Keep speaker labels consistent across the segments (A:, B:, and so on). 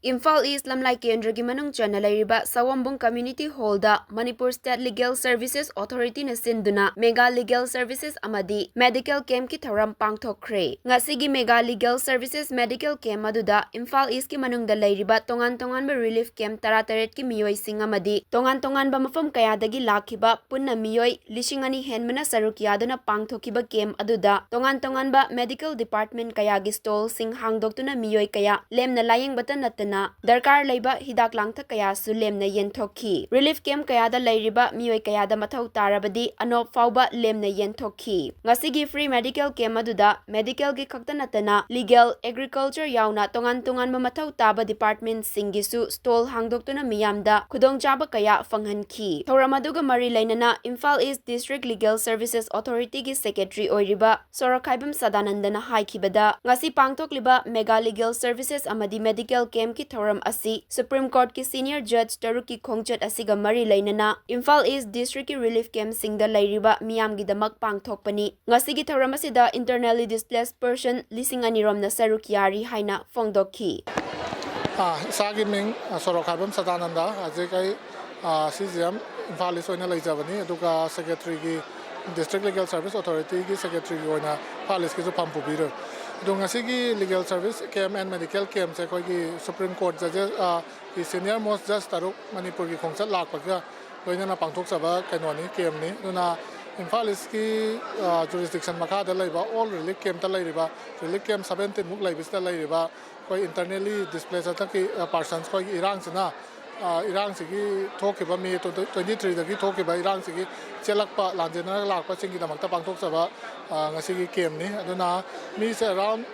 A: Imphal East Lamlai Kendragi Manung Chana Lairiba Sawambung Community Hall da Manipur State Legal Services Authority na sinduna Mega Legal Services Amadi Medical Camp ki Thouram Pangthokhre ngasigi Mega Legal Services Medical Camp aduda Imphal East ki manung da lairiba tongan ba relief camp 13 ki miyoi sing amadi tongan ba mafam kayadagi lakhiba punna miyoi lishingani henmana saruk yaduna pangthokiba camp aduda tongan ba medical department kayagi stall sing hangdoktuna miyoi kaya lemna layeng batan na darkar leiba hidak langtha kaya su lemna yenthokhi relief camp kaya da leiriba mioi kaya da mathau tarabadi anop fauba lemna yenthokhi ngasigi free medical camp aduda medical gi khakta natana legal agriculture yauna tongan ba mathau taba department singi su stall hangdoktuna miyamda khudong chaba kaya fanghanki Thouram aduga mari lainana Imphal East District Legal Services Authority gi secretary oiriba Sorokhaibam Sadanandana haikibada ngasi pangthokliba mega legal services amadi medical camp ki Thouram asi Supreme Court ki senior judge Taruki Khongchat asiga mari lainana Imphal East District ki relief camp singda lairiba miyamgi damak pangthokpani ngasigi Thouram asida internally displaced person lising anirom na saruk yari haina fongdokhi
B: sagi ming Sorokhaibam Sadananda ajekai CGM Imphal East oina leijabani aduga secretary ki District Legal Service Authority ki secretary ki oina Imphal East ki su pampubiro Dongasi legal service camp and medical camp se koi ki Supreme Court judges ki senior most judge Taruk Manipur ki khongchat lak paga loina na pangthok saba kanoni camp ni duna Imphal East ki jurisdiction makha da laiba all relief camp ta lairiba relief camp 17 muk laibis ta lairiba koi internally displaced ta ki persons koi irang sina Irang sigi thokiba mi 23 dagi thokiba Irang sigi chelakpa lanjena lakpa singi damakta pangthok saba ngasigi camp ni aduna mi se around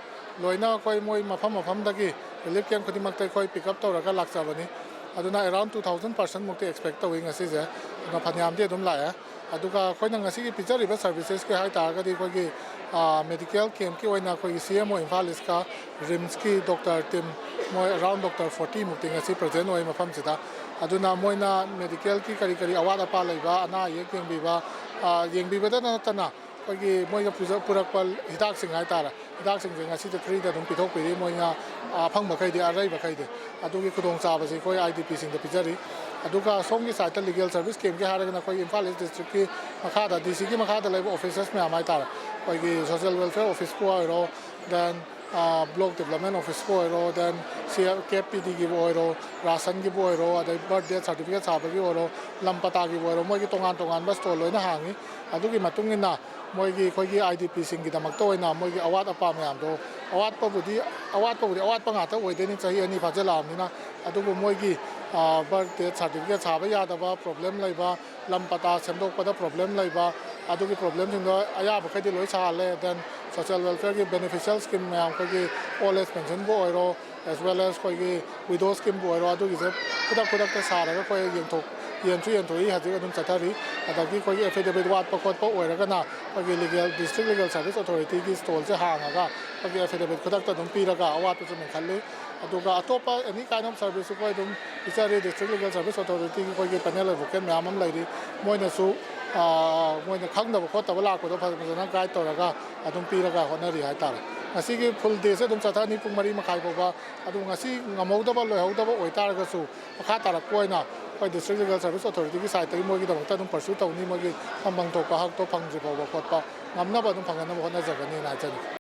B: loina koi moi mafam dagi relief camp khodimakta koi pick up tawraga laksabani aduna around 2000 person mukti expect tawi ngasi je na phanyam de dum la aduga khoina ngasigi picture services ke hai ta gadi koi gi medical camp ki oina koi CMO Imphal East ka RIMS ki doctor team moi around doctor 40 mukti ngasi present oi mafam chita aduna moina medical ki kari awada pa leiba ana yengbiba da na tana koi moi purakpal hidak sing hai tara hidak sing ngasi te free da dum pithok piri moina phangba khai de arai ba khai de adugi khudong cha ba si koi IDP sing da pijari aduga somgi site legal service camp ke haragna koi Imphal East district ki makha da DC ki makha da leiba officers me amai tara koi ki social welfare office ko aro then block development office ko aro then KPD ki aro ration ki aro adai birth death certificate sabe ki aro lampata ki aro moi ki tongan bas to loina hangi adugi matungina moi ki khoi ki IDP sing ki damak to ina moi ki awat apa me am do awat pa pa nga ta oi de ni chahi ani phajala amina adugu moi ki birth death certificate sabe ya da ba problem laiba lampata semdok pada problem laiba adugi problem sing do aya ba khai de loi cha le then social welfare ki beneficial scheme me am ko ki old age pension bo oro as well as koi ki widow scheme bo oro adugi se kudak ta sa ra ko yen thui ha ji adum chatari adagi koi affidavit wat pa khot pa oira kana koi legal district legal service authority ki stall se hanga ga koi affidavit kudak ta dum pi ra ga awat tu men khalle aduga atopa any kind of service ko dum isari district legal service authority ki koi ki panel advocate me amam lairi moina su moina khangda ba khot ta la ko do phajana guide to ra ga adum pi ra ga honari hai tar ngasi full day se dum chathani pung mari makai ba adu ngasi ngamauda ba loihauda ba oitar ga su makha tar koina koi district legal service authority ki site mo gi damakta dum pursue tawni mo gi Pangthokhre hak to phangji ba khot pa ngamna ba dum phangana ba hona jagani na chani